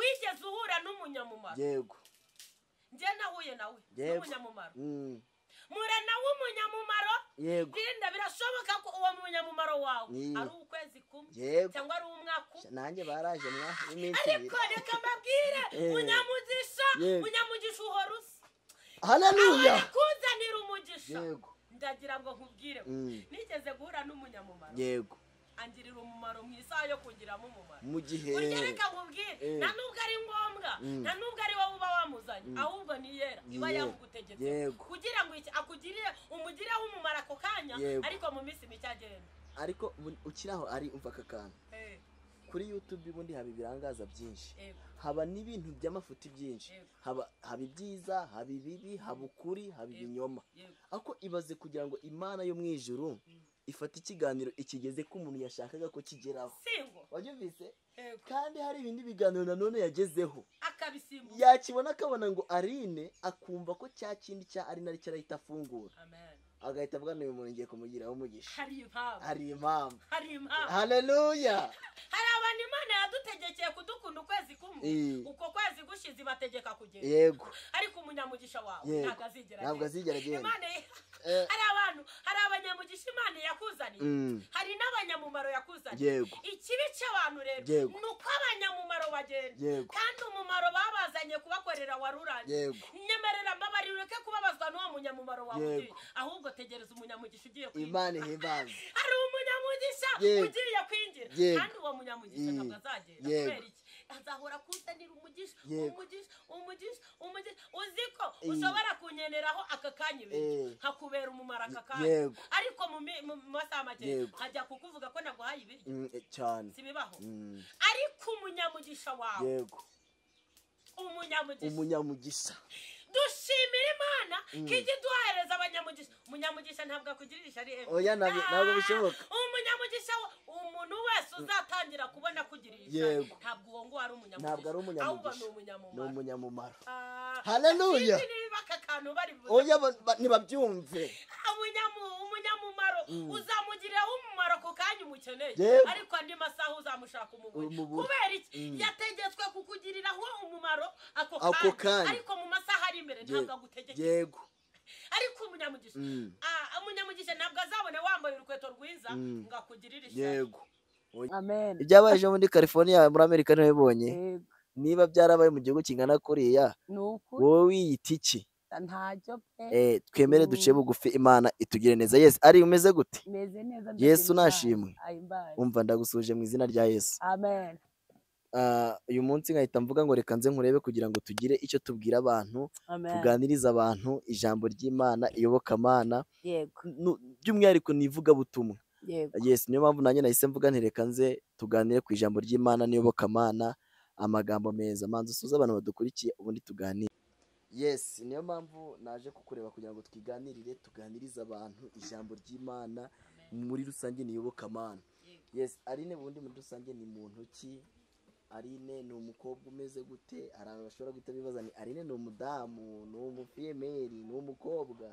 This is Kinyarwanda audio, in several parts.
wigeze uhura n'umunyamumaro? Yego. Njye nahuye nawe n'umunyamumaro. Murana w'umunyamumaro? Yego. Linda birashoboka ko uwo munyamumaro wawe ari ukwezi kumwe cyangwa ari umwaka. Nanjye baraje iminsi ibiri. Ariko reka mbabwire munyamugisha uhorusa. Haleluya. Kuzanira umugisha. Yego. Ndagira ngo nkubwire nigeze guhura n'umunyamumaro. Yego. Angirira umumaro mu isaha yo kungiramo umumaro. Mu gihe urya reka nkubwire nta nubwo ari ngombwa nta nubwo ari wowe uba wamuzanye ahubwo ni yera iba yamugutegetse kugira ngo akugirire umugireho umumaro ako kanya ariko mu minsi mike agenda. Ariko ukiraho ari umva kakana kuri YouTube ubundi haba ibirangaza byinshi, haba n'ibintu by'amafuti byinshi, haba ibyiza, haba ibibi, haba ukuri, haba ibinyoma. Ako ibaze kugira ngo Imana yo mu ijuru ifata ikiganiro ikigeze ko umuntu yashakaga ko kigeraho. Wabyumvise? Kandi hari ibindi biganiro nanone yagezeho akabisimbuza yakibona akabona ngo Aline akumva ko cya kindi cya Aline ari cyarahita afungura. Amen. Agahita avuga n'uyu muntu ngiye kumugiraho umugisha. Hari impamvu. Haleluya. Hari abantu Imana yadutegekeye kudukunda ukwezi kumwe uko kwezi gushize bategeka kugenda. Yego. Ariko umunyamugisha wawe ntabwo azigera agenda. Imana hari abanyamugisha Imana yakuzaniye, hari n'abanyamumaro yakuzaniye. Ikibi cy'abantu rero nuko abanyamumaro bagenda kandi umumaro babazanye kubakorera waruranye. Nyemerera mbabari ureke kubabazwa n'uwo munyamumaro wawe ahubwo tegereza umunyamugisha ugiye kwinjira. Imana ihimbaza. Hari umunyamugisha ugiye kwinjira kandi uwo munyamugisha ntabwo azagenda. Kubera iki? Azahora kuzanira umugisha. Uziko ushobora kunyeneraho aka kanya ibintu hakubera umumaro aka kanya ariko mu masaha make hajya kukuvuga ko naguhaye ibiryo cyane. Sibibaho. Ariko umunyamugisha wawe umunyamugisha dushimira Imana kije duhereza abanyamugisha. Umunyamugisha ntabwo akugirisha ari oya ntabwo bishoboka. Umunyamagisha umuntu wese uzatangira kubona kugirisha ntabwo uwo ngo ari umunyamugisha. Ntabwo ari umunyamugisha. Ni umunyamumaro. Haleluya. Oya nibabyumve. Umunyamumaro uzamugiriraho umumaro ko kanya umukeneye ariko andi masaha uzamushaka umugore. Kubera iki? Yategetswe kukugiriraho umumaro ako kanya ariko mu masaha ari imbere ntabwo agutegeke. Yego. Ariko umunyamugisha ntabwo azabone wambaye urukweto rwiza ngakugirira ishyari. Yego. Amen. Ibyabaje muri California muri Amerika ntibibonye. Niba byarabaye mu gihugu kingana kuriya wowe wiyita iki? Ntacyo twemere duce bugufi Imana itugire neza. Yes ari umeze gute? Meze neza. Yesu nashimwe. Umva ndagusuje mu izina rya Yesu. Amen. Uyu munsi nkahita mvuga ngo reka nze nkurebe kugira ngo tugire icyo tubwira abantu, tuganiriza abantu ijambo ry'Imana, iyobokamana, by'umwihariko nivuga butumwa. Yes niyo mpamvu nanjye nahise mvuga nti reka nze tuganire ku ijambo ry'Imana n'iyobokamana, amagambo meza. Manzi usuze abantu badukurikiye ubundi tuganire. Yes niyo mpamvu naje kukureba kugira ngo twiganirire, tuganirize abantu ijambo ry'Imana muri rusange n'iyobokamana. Yes Aline bundi muri rusange ni muntu ki? Aline ni umukobwa umeze gute? Abantu bashobora guhita bibaza ni Aline ni umudamu, ni umufemeri, ni umukobwa.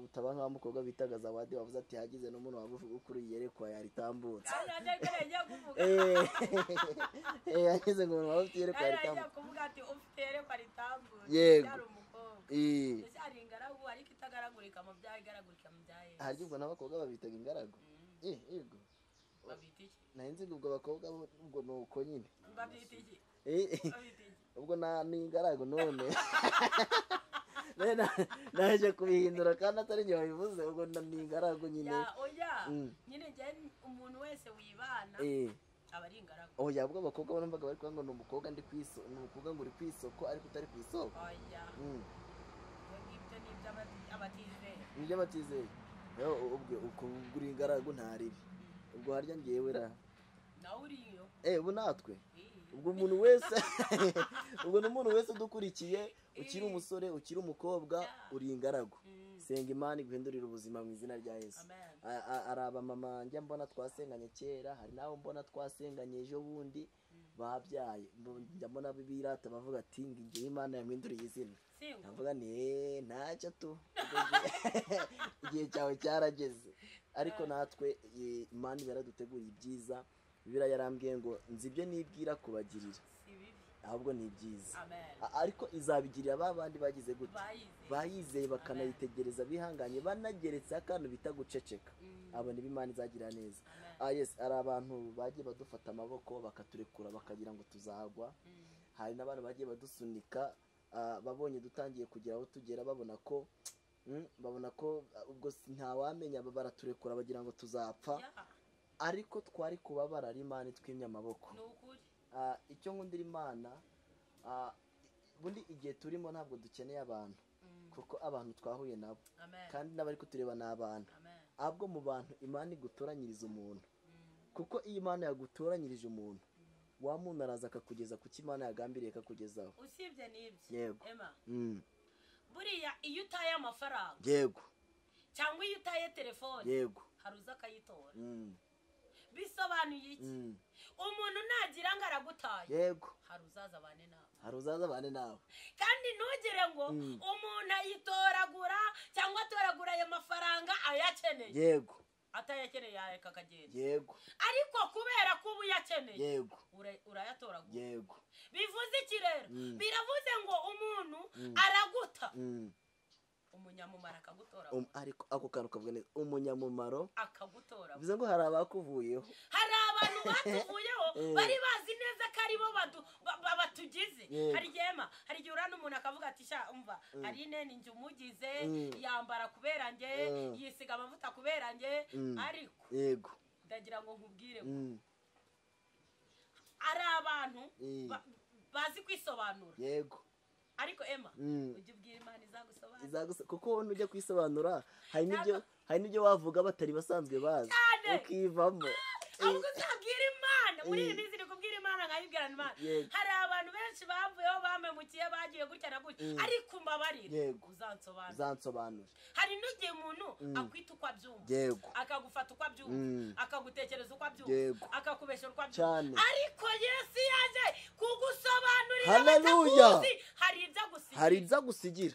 Utaba nka mukobwa bitaga Zawadi wavuze ati hagize n'umuntu wagukuriye yerekwa yaritambutse. Yagize ngo umuntu wafite yerekwa yaritambutse. Kuvuga ati ufite yerekwa ritambutse. Yari umukobwa. Ari ingaragu ariko itagaragurika mu byaha igaragurika mu byaha. Harya ubwo n'abakobwa babitaga ingaragu. Yego. Babita iki? Nahinze ubwo abakobwa ubwo nuko nyine. Babita iki? Ubwo ni ingaragu none. Naje kubihindura kandi atari njye wabivuze ubwo ni ingaragu nyine. Oya nyine njye umuntu wese wibana aba ari ingaragu. Oya ubwo abakobwa bamvaga bari kuvuga ngo ni umukobwa ndi kwisoko, ni ukuvuga ngo uri kwisoko ariko utari kwisoko. Oya ibyo ni iby'abatizeye. Iby'abatizeye. Ubwo uko uri ingaragu ntaribi. Ubwo harya ngewe ra nawe uriyo. Ubu natwe ubwo umuntu wese ubwo n'umuntu wese udukurikiye ukiri umusore ukiri umukobwa uri ingaragu. Senga Imana iguhindurira ubuzima mu izina rya Yesu. Araba mama njya mbona twasenganye kera, hari naho mbona twasenganye ejo bundi babyaye. Njya mbona bibirata bavuga ati ngiye Imana yamwinduriye izina. Ndavuga ni ntacyo tu igihe cyawe cyarageze. Ariko natwe Imana yaraduteguriye ibyiza. Bibira yarambwiye ngo nzi ibyo nibwira kubagirira ahubwo ni byiza. Ariko izabigirira babandi bagize gute bayizeye bakanayitegereza bihanganye banageretse akantu bita guceceka. Abo ni b'Imana izagira neza. Yes, ari abantu bagiye badufata amaboko bakaturekura bakagira ngo tuzagwa. Hari n'abantu bagiye badusunika babonye dutangiye kugera aho tugera babona ko ubwo ntawamenya baraturekura bagira ngo tuzapfa. Ariko twari kubabara ari Imana itwimye amaboko. Icyo nkundira Imana bundi igihe turimo ntabwo dukeneye abantu kuko abantu twahuye nabo kandi n'abari kutureba ni abantu. Ahubwo mu bantu Imana igutoranyiriza umuntu, kuko iyo Imana yagutoranyirije umuntu wa muntu araza akakugeza ku cyo Imana yagambiriye akakugezaho. Usibye n'ibyo yego buriya iyo utaye amafaranga yego cyangwa iyo utaye telefone yego hari uza akayitora. Bisobanuye iki? Umuntu nagira ngo aragutaye yego hari uzaza abane nawe, hari uzaza abane nawe. kandi ntugire ngo umuntu ayitoragura cyangwa atoragura ayo mafaranga ayakeneye. Yego atayakeneye yareka akagenda. Yego ariko kubera ko ubu yakeneye yego urayatoragura. yego bivuze iki rero? Biravuze ngo umuntu araguta umunyamumaro akagutora. Ariko ako kantu kavuga neza, umunyamumaro akagutora. bivuze ngo hari abakuvuyeho, hari abantu batuvuyeho bari bazi neza ko aribo batugize. hari igihe urana umuntu akavuga ati sha umva ari nene njye umugize yambara kubera nge yisiga amavuta kubera nge. Ariko yego ndagira ngo nkubwire ko ari abantu bazi kwisobanura. yego ariko ujye ubwira Imana izagusobanura kuko nujya kwisobanura hari n'ibyo wavuga batari basanzwe bazi ukivamo. ahubwo uzabwira Imana muri iyi minsi kubwira Imana nkayibwira Imana. hari abantu benshi bavuyeho bamemukiye bagiye gutya na gutya ariko mbabarira uzansobanura. hari n'igihe umuntu akwita uko abyumva akagufata uko abyumva akagutekereza uko abyumva akakubeshya uko abyumva. ariko Yesu yaje kugusobanurira batakuzi hari ibyo agusigira.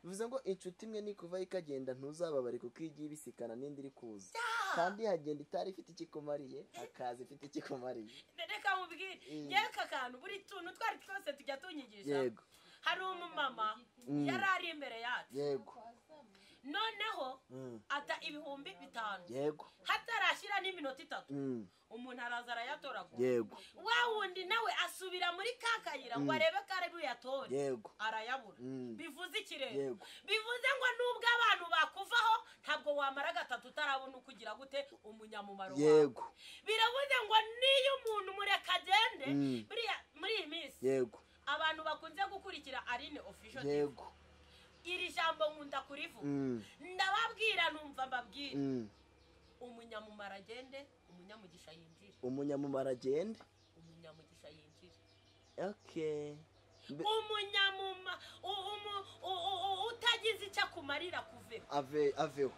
bivuze ngo inshuti imwe nikuvaho ikagenda ntuzababare kuko igiye ibisikana n'indi iri kuza kandi hagenda itari ifite ikikumariye hakaza ifite ikikumariye. reka mubwire ngewe aka kantu buri tuntu twari twose tujya tunyigisha. hari umumama yari ari imbere yacu noneho ata ibihumbi 5 hatarashyira n'iminota 3 umuntu araza arayatoragura. wa wundi nawe asubira muri kakayira ngo arebe ko ari buyatore arayabura. bivuze iki rero? bivuze ngo nubwo abantu bakuvaho ntabwo wamara 3 utarabona ukugira gute umunyamumaro wawe. biravuze ngo niyo umuntu mureka agende muri iyi minsi abantu bakunze gukurikira Aline Official. iri jambo nkunda kurivuga ndababwira numva mbabwira umunyamumaro agende umunyamugisha yinjire. umunyamumaro agende umunyamugisha yinjire. utagize icyo akumarira kuveho aveho.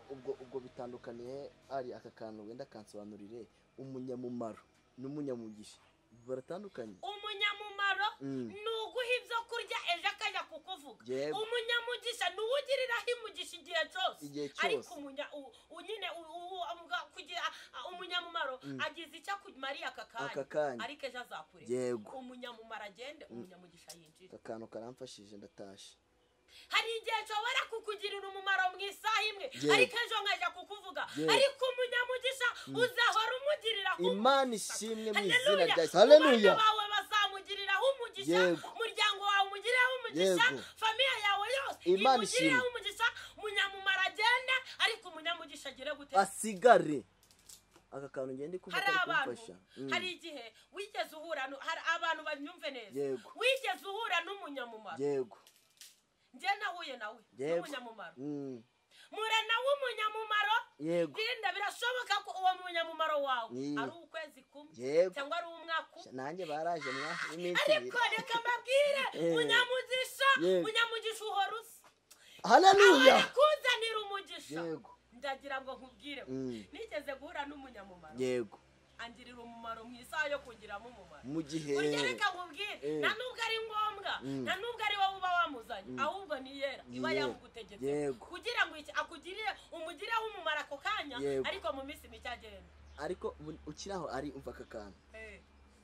ubwo bitandukaniye ari aka kantu wenda kansobanurire umunyamumaro n'umunyamugisha baratandukanye. umunyamumaro ni uguha ibyo kurya ejo akajya kukuvuga. umunyamugisha ni uwugiriraho imugisha igihe cyose. ariko umunyamumaro agize icyo akumariye aka kanya ariko ejo azakureka. umunyamumaro agende umunyamugisha yinjire. akantu karamfashije ndatashe. hari igihe nshobora kukugirira umumaro mu isaha imwe ariko ejo nkajya kukuvuga. ariko umunyamugisha uzahora umugiriraho Imana ishimwe mu izina rya Yesu. Haleluya. abana bawe bazamugiriraho umugisha, umuryango wawe umugiriraho umugisha, famiye yawe yose imugiriraho umugisha. umunyamumaro agende ariko umunyamugisha agire gute asigare. aka kantu ngende kuvuga kumfasha. hari igihe wigeze uhura hari abantu banyumve neza wigeze uhura n'umunyamumaro. njye nahuye nawe n'umunyamumaro. murana w'umunyamumaro genda birashoboka ko uwo munyamumaro wawe ari ukwezi kumwe cyangwa ari umwaka umwe. nanjye baraje iminsi ibiri. ariko reka mbabwire munyamugisha uhora usa. haleluya. kuzanira umugisha. ndagira ngo nkubwire nigeze guhura n'umunyamumaro angirira umumaro mu isaha yo kungiramo umumaro. mu gihe burya reka nkubwire nta nubwo ari ngombwa nta nubwo ari wowe uba wamuzanye ahubwo ni yera iba yamugutegetse kugira ngo akugirire umugireho umumaro ako kanya ariko mu minsi mike agenda. ariko ukiraho ari umva aka kantu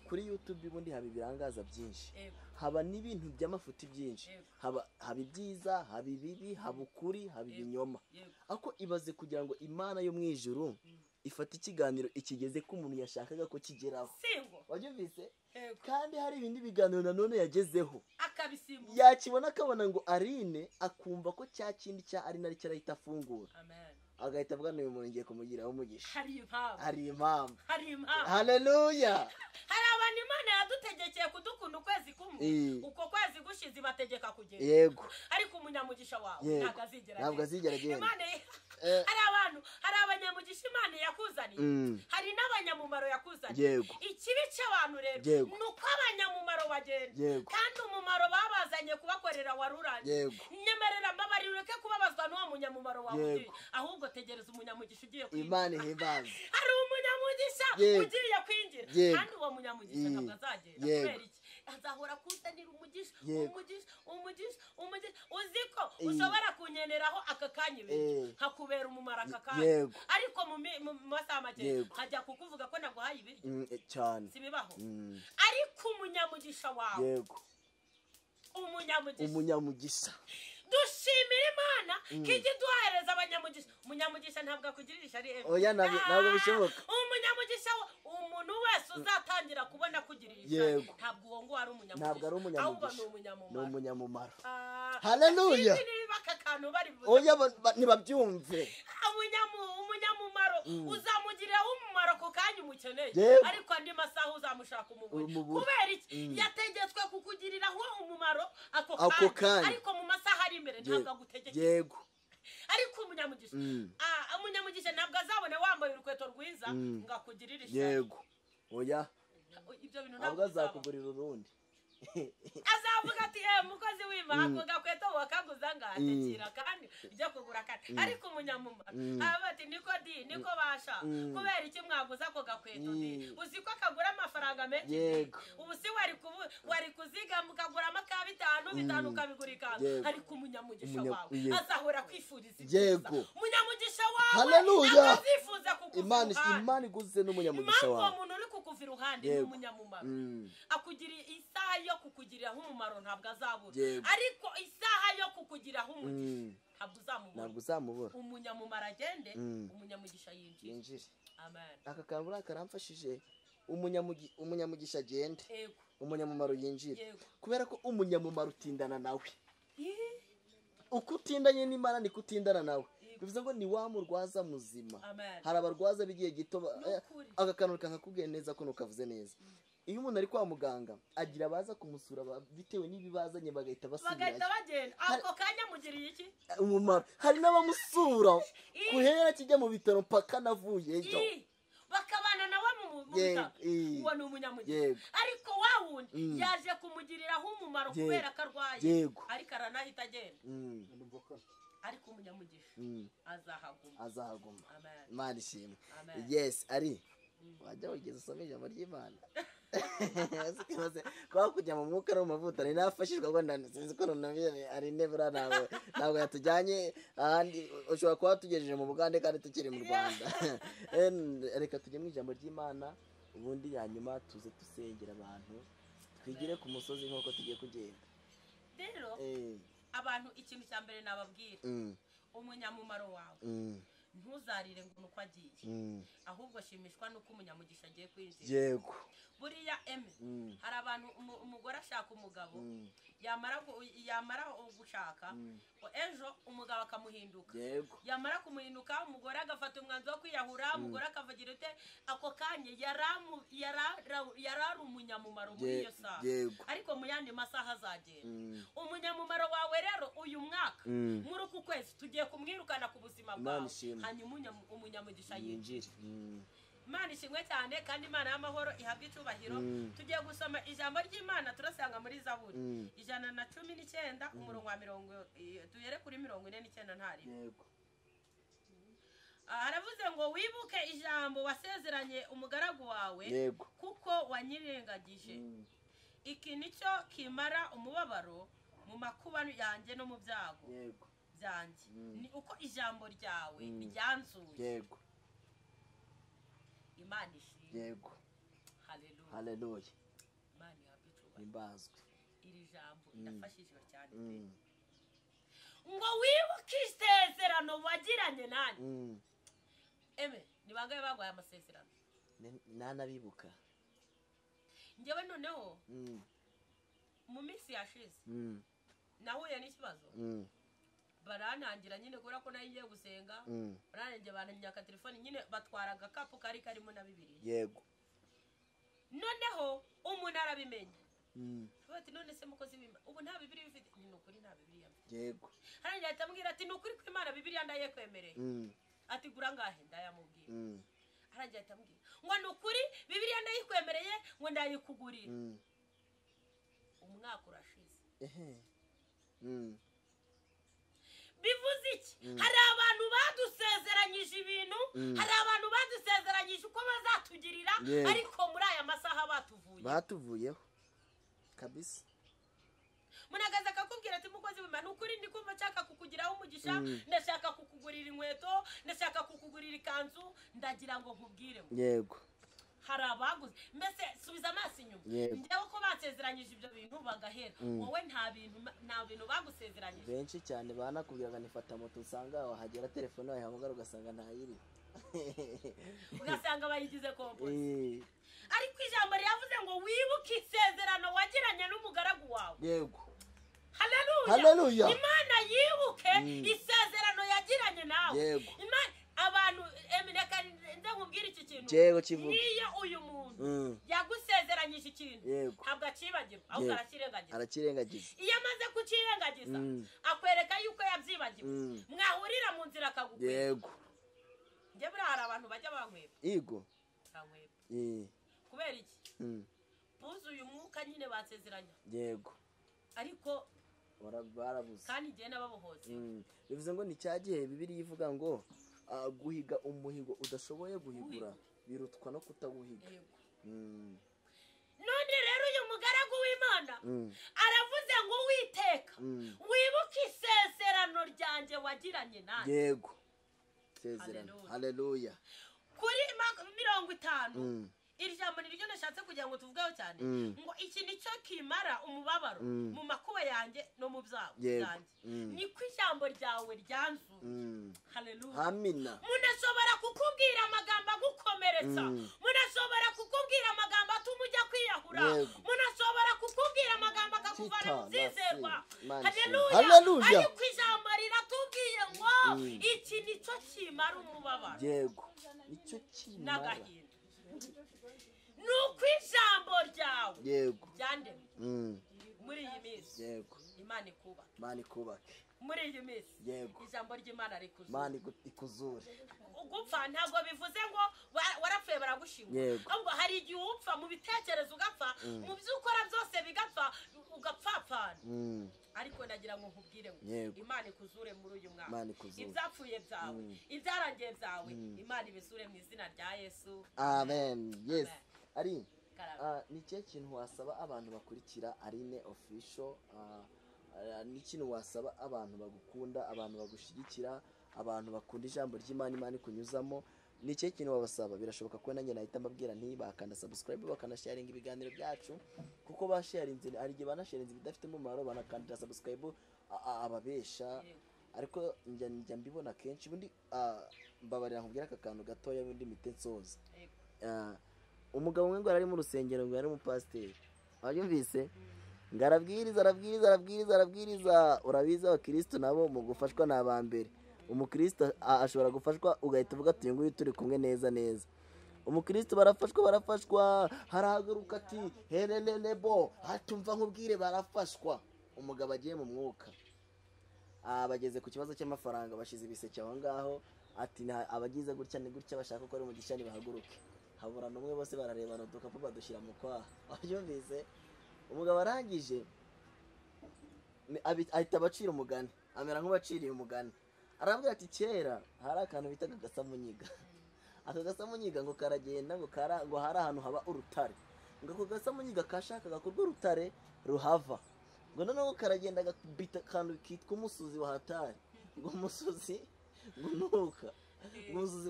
kuri YouTube ubundi haba ibirangaza byinshi, haba n'ibintu by'amafuti byinshi, haba ibyiza, haba ibibi, haba ukuri, haba ibinyoma. Ako ibaze kugira ngo Imana yo mu ijuru ifata ikiganiro ikigeze ko umuntu yashakaga ko kigeraho, wabyumvise? Kandi hari ibindi biganiro nanone yagezeho yakibona akabona ngo Aline akumva ko cya kindi cya Aline ari cyarahita afungura, agahita avuga n'uyu muntu ngiye kumugiraho umugisha. Hari impamvu. Haleluya. Hari abantu Imana yadutegekeye kudukunda ukwezi kumwe, uko kwezi gushize bategeka kugenda. Yego. Ariko umunyamugisha wawe ntabwo azigera agenda. Hari abanyamugisha Imana yakuzaniye, hari n'abanyamumaro yakuzaniye. Ikibi cy'abantu rero nuko abanyamumaro bagenda, kandi umumaro babazanye kubakorera waruranye. Nyemerera mbabari ureke kubabazwa n'uwo munyamumaro wawe, ahubwo tegereza umunyamugisha ugiye kwinjira. Imana ihimbaza. Hari umunyamugisha ugiye kwinjira, kandi uwo munyamugisha ntabwo azagenda. Kubera iki? Azahora kuzanira umugisha. Uziko ushobora kunyeneraho aka kanya ibiryo hakubera umumaro aka kanya, ariko mu masaha make hajya kukuvuga ko naguhaye ibiryo cyane. Sibibaho. Ariko umunyamugisha wawe, umunyamugisha dushimira Imana kije duhereza abanyamugisha. Umunyamugisha ntabwo akugiririsha ari oya, ntabwo bishoboka. Umunyamugisha umuntu wese uzatangira kubona kugiririsha, ntabwo uwo ngo ari umunyamugisha, ntabwo ari umunyamugisha, ni umunyamumaro. Haleluya. Oya nibabyumve. Umunyamumaro uzamugiriraho umumaro ku kanya umukeneye, ariko andi masaha uzamushaka umuburi. Kubera iki? Yategetswe kukugiriraho umumaro ako kanya, ariko mu masaha ari imbere ntabwo agutegekeye. Ariko umunyamugisha ntabwo azabona wambaye urukweto rwiza ngo akugirire ishyari. Oya, ibyo bintu ntabwo azakugurira urundi. Azavuga ati mukozi w'Imana ako gakweto wakaguza ngatekira kandi ujya kugura kandi. Ariko umunyamumaro aba ati niko basha, kubera iki mwaguze ako gakweto? Uzi ko kagura amafaranga menshi, ubu si wari kuziga mukaguramo ka 5 ukabigura ikanga. Ariko umunyamugisha wawe azahora kwifuriza ibyiza. Umunyamugisha wawe azifuza kukuvuga. Imana iguze n'umunyamugisha wawe. Impamvu umuntu uri kukuva iruhande ni umunyamumaro, akugiriye isaha yo kukugiriraho umumaro ntabwo azabura, ariko isaha yo kukugiriraho umugisha ntabwo uzamubura. Umunyamumaro agende, umunyamugisha yinjire. Amen. Aka kantu karamfashije. Umunyamugisha agende, umunyamumaro yinjire. Kubera ko umunyamumaro utindana nawe. Uko utindanye n'Imana niko utindana nawe. Bivuze ngo ni wa murwaza muzima. Hari abarwaza bigiye gito, aka kantu kakakubwiye neza ko nukavuze neza. Iyo umuntu ari kwa muganga agira abaza kumusura bitewe n'ibibazanye bagahita bagenda. Ako kanya mugiriye iki? Umumaro. Hari n'abamusura kuhera kijya mu bitaro mpaka navuyeyo, bakabana nawe mu bitaro. Uwo ni umunyamugisha. Ariko wa wundi yaje kumugiriraho umumaro kubera ko arwaye, ariko aranahita agenda. Ariko umunyamugisha azahaguma. Imana ishimwe. Yes, ari wajya wigeze usoma ijambo ry'Imana. Kwa kujya mu mwuka no mu mavuta ni nafashishwa ngo sinzi ko runamye ari nebura ntabwo yatujyanye ahandi. Ushobora kuba tugejeje mu Bugande kandi tukiri mu Rwanda. Reka tujye mu ijambo ry'Imana, ubundi hanyuma tuze dusengera abantu, twigire ku musozi nk'uko tugiye kugenda. Rero abantu ikintu cya mbere nababwira, umunyamumaro wawe ntuzarire ngo nuko agiye, ahubwo shimishwa nuko umunyamugisha agiye kwinjira. Buriya hari abantu umugore ashaka umugabo, yamara gushaka ejo umugabo akamuhinduka, yamara kumuhinduka umugore agafata umwanzuro wo kwiyahura, umugore akavugira ute ako kanya yarari umunyamumaro muri iyo saha, ariko mu yandi masaha azagenda. Umunyamumaro wawe rero uyu mwaka muri uku kwezi tugiye kumwirukana ku buzima bwawe, hanyuma umunyamugisha yinjire. Imana ishimwe cyane kandi Imana y'amahoro ihabwe icyubahiro. Tugiye gusoma ijambo ry'Imana turasanga muri Zaburi 119 umurongo wa 40 tuyere kuri 49 ntari. Haravuze ngo wibuke ijambo wasezeranye umugaragu wawe, kuko wanyirengagije. Iki nicyo kimara umubabaro mu makuba yanjye no mu byago byanjye, ni uko ijambo ryawe ryanzuye. Imana ishimwe. haleluya Imana ihabwe icyubahiro. imbazwe Iri jambo rirafashije cyane ngo wibuke isezerano wagiranye nanjye. Eme ni bangahe bagwaye amasezerano? nanabibuka njyewe noneho mu minsi yashize nahuye n'ikibazo barantangira nyine kubera ko nayo ngiye gusenga baranenge bananyaka telefone nyine batwara agakapu kari karimo na Bibiliya. yego noneho umuntu arabimenye bati none se mukozi w'Imana ubu nta Bibiliya ufite? Ni ukuri nta Bibiliya mfite. yego harangira atambwira ati ni ukuri ko Imana Bibiliya ndayekwemereye ati gura ngahe ndayamubwira. harangira atambwira ngo ni ukuri Bibiliya ndayikwemereye ngo ndayikugurira. umwaka urashize. bivuze iki? hari abantu badusezeranyije ibintu, hari abantu badusezeranyije uko bazatugirira, ariko muri aya masaha batuvuyeho kabisa. munagaza akakubwira ati mukozi w'Imana ukuri ndi kumva nshaka kukugiraho umugisha, ndashaka kukugurira inkweto, ndashaka kukugurira ikanzu, ndagira ngo nkubwire yego hari abaguze. mbese subiza amaso inyuma, njyewe ko basezeranyije ibyo bintu bagahera, wowe nta bintu bagusezeranyije. benshi cyane banakubwiraga nifata moto usanga wahagera telefone wayihamagara ugasanga ntayiri ugasanga bayigize kompozi. ariko ijambo ryavuze ngo wibuke isezerano wagiranye n'umugaragu wawe. yego haleluya. imana yibuke isezerano yagiranye nawe. yego abantu reka ndamubwira iki kintu, niyo uyu muntu yagusezeranyije ikintu ntabwo akibagirwa ahubwo arakirengagiza. iyo amaze kukirengagiza akwereka yuko yabyibagiwe, mwahurira mu nzira akagukwepa. yego njye buriya hari abantu bajya bankwepa. yego kubera iki? buzuye umwuka nyine basezeranya. yego ariko barabuze kandi igihe n'ababohoze. bivuze ngo ni cya gihe Bibiliya ivuga ngo guhiga umuhigo udashoboye guhigura birutwa no kutawuhiga. none rero uyu mugaragu w'Imana aravuze ngo Uwiteka wibuke isezerano ryanjye wagiranye nanjye. yego isezerano haleluya. kuri 50 iri jambo ni ryo nashatse kugira ngo tuvugeho cyane, ngo iki nicyo kimara umubabaro mu makuba yanjye no mu byago byanjye, niko ijambo ryawe ryanzuye. haleluya amina. munashobora kukubwira amagambo agukomeretsa, munashobora kukubwira amagambo atuma ujya kwiyahura, munashobora kukubwira amagambo akakuvana mu byizerwa. haleluya. ariko ijambo riratubwiye ngo iki nicyo kimara umubabaro. yego nicyo kimara n'agahinda. nuko ijambo ryawe ryandemye muri iyi minsi. yego Imana ikubake muri iyi minsi. yego ijambo ry'Imana rikuzure. Imana ikuzure. gupfa ntabwo bivuze ngo warapfuye baragushingura, ahubwo hari igihe upfa mu bitekerezo ugapfa, mu byo ukora byose bigapfa ugapfapfana. ariko nagira ngo nkubwire ngo Imana ikuzure muri uyu mwaka. ibyapfuye byawe, ibyarangiye byawe, Imana ibizure mu izina rya Yesu. amen. yes ari ni cyo kintu wasaba abantu bakurikira Aline official, ni ikintu wasaba abantu bagukunda, abantu bagushyigikira, abantu bakunda ijambo ry'Imana Imana ikunyuzamo, ni cyo kintu wabasaba? Birashoboka ko nanjye nahita mbabwira nti bakanda subscribe, bakanasharinga ibiganiro byacu, kuko basharinze ari gihe banasharinze bidafite umumaro, banakandira subscribe ababesha. ariko njya mbibona kenshi. ubundi mbabarira nkubwira aka kantu gatoya ubundi mite nsoza. umugabo umwe ngo ari mu rusengero, ngo yari umupasiteri, wabyumvise, ngo arabwiriza. urabizi abakristo nabo mu gufashwa ni abambere. umukristo ashobora gufashwa ugahita uvuga ati nguyu turi kumwe neza. umukristo barafashwa harahaguruka ati herelelebo hatumva nkubwire barafashwa. umugabo agiye mu mwuka, bageze ku kibazo cy'amafaranga, bashize ibiseke aho ngaho, ati abagize gutya ni gutya bashaka ko ari umugisha bahaguruke. habura n'umwe, bose bararebana udukapu badushyira mu kwaha. wabyumvise? umugabo arangije ahita abacira umugani, amera nk'ubaciriye umugani. arabwira ati kera hari akantu bita agasamunyiga. aka gasamunyiga ngo karagenda ngo hari ahantu haba urutare, ngo ako gasamunyiga kashakaga ko urwo rutare ruhava, ngo noneho karagenda gabita akantu kitwa umusozi wa hatari, ngo umusozi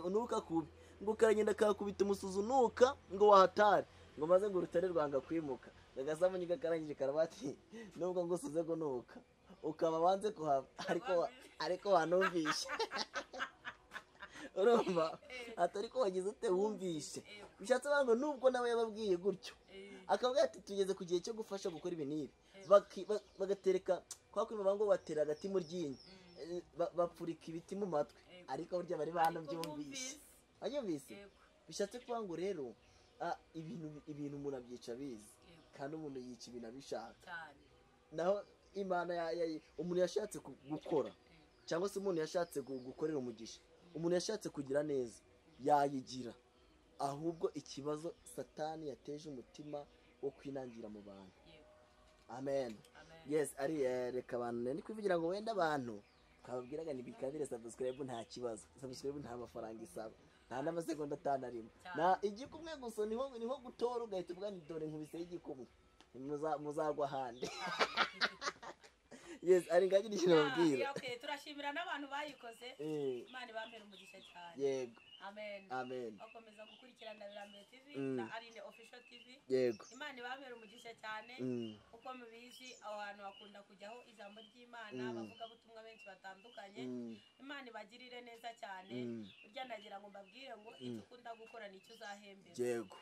unuka kubi, ngo karagenda kakubita umusozi unuka ngo wa hatari, ngo maze ngo urutare rwanga kwimuka gagasamunyi gakarangije karabati nubwo ngo usuze gunuka ukaba wanze kuhava ariko wanumvishe urumva atari ko wagize ute wumvishe bishatse ngo nubwo nawe yababwiye gutyo akavuga ati tugeze ku gihe cyo gufasha gukora ibi n'ibi bagatereka kwa kwima ngo batera agati mu ryinyo bapfurika ibiti mu matwi ariko burya bari banabyumvishe ayumvise bishatse kuvuga ngo rero ibintu umuntu abyica bizi kandi umuntu yica ibintu abishaka naho imana umuntu yashatse gukora cyangwa se umuntu yashatse gukorera umugisha umuntu yashatse kugira neza yayigira ahubwo ikibazo satani yateje umutima wo kwinangira mu bantu amen yes ari reka abantu ndi kwivugira ngo wenda abantu twababwiraga ntibikandire subscribe nta kibazo subscribe nta mafaranga isaba nta n'amasegonda atanarimo na igikumwe gusa niho gutora ugahita ubwa dore nkubise igikumwe muzagwa ahandi yes ari ngagira ikintu babwira okay turashimira n'abantu bayikoze Imana ibambere umugisha cyane yego amen bakomeza gukurikirana Birambere TV na Aline Official TV yego Imana ibambere umugisha cyane uko mubizi aho hantu hakunda kujyaho ijambo ry'Imana bavuga butumwa benshi batandukanye Imana ibagirire neza cyane burya ndagira ngo mbabwire ngo icyo ukunda gukora nicyo uzahemberwa yego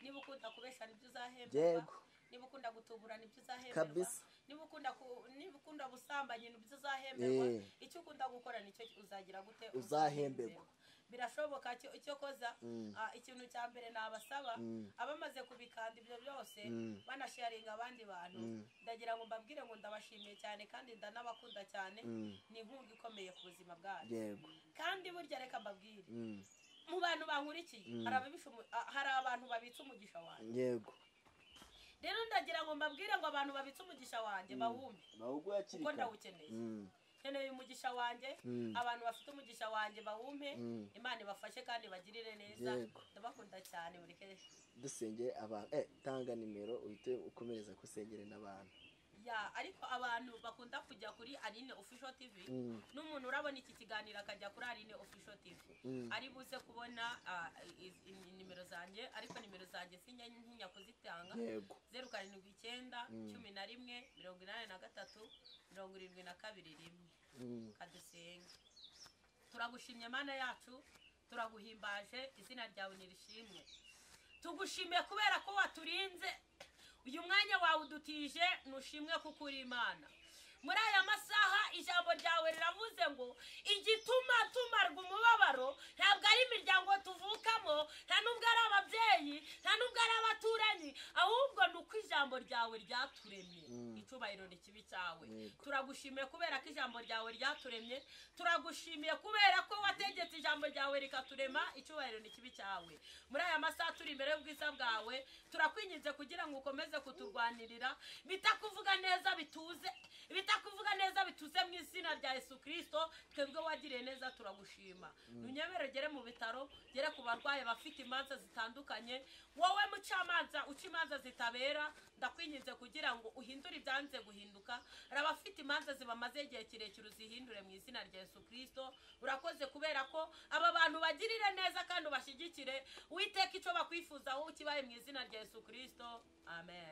niba ukunda kubesha nicyo uzahemberwa yego niba ukunda gutubura nicyo uzahemberwa kabisa niba ukunda gusambanya nicyo uzahemberwa icyo ukunda gukora nicyo uzagira gute uzahemberwa birashoboka icyo koza ikintu cya mbere nabasaba abamaze kubikanda ibyo byose banasharinga abandi bantu ndagira ngo mbabwire ngo ndabashimiye cyane kandi ndanabakunda cyane ni inkunga ikomeye ku buzima bwacu kandi burya reka mbabwire mu bantu bankurikiye hari abantu babitse umugisha wanjye yego rero ndagira ngo mbabwire ngo abantu babitse umugisha wanjye bawumve kuko ndawukeneye nkeneye umugisha wanjye abantu bafite umugisha wanjye bawumpe Imana ibafashe kandi bagirire neza ndabakunda cyane mureke dusengere abantu tanga nimero uhite ukomereza kusengera n'abantu ariko abantu bakunda kujya kuri Aline Official TV n'umuntu urabona iki kiganiro akajya kuri Aline Official TV ari buze kubona nimero zanjye ariko nimero zanjye sinyinya kuzitanga 0791837271 kadusenge turagushimye Mana yacu turaguhimbaje izina ryawe nirishimwe tugushimiye kubera ko waturinze uyu mwanya wawe udutije nushimwe kuko uri Imana muri aya masaha ijambo ryawe riravuze ngo igituma tumarwa umubabaro ntabwo ari imiryango tuvukamo nta nubwo ari ababyeyi nta nubwo ari abaturanyi ahubwo ni uko ijambo ryawe ryaturemye icyubahiro ni kibi cyawe turagushimiye kubera ko ijambo ryawe ryaturemye turagushimiye kubera ko wategetse ijambo ryawe rikaturema icyubahiro ni kibi cyawe muri aya masaha turi imbere y'ubwiza bwawe turakwinginze kugira ngo ukomeze kuturwanirira bitakuvuga neza bituze bitakuvuga neza bituze mu izina rya Yesu Kristo twebwe wagiriye neza turagushima nunyemere gere mu bitaro gere ku barwaye bafite imanza zitandukanye wowe mucamanza uca imanza zitabera ndakwinginze kugira ngo uhindure ibyanze guhinduka abafite imanza zibamaze igihe kirekire uzihindure mu izina rya Yesu Kristo urakoze kubera ko aba bantu bagirire neza kandi ubashyigikire witeka icyo bakwifuza wowe ukibaye mu izina rya Yesu Kristo amen.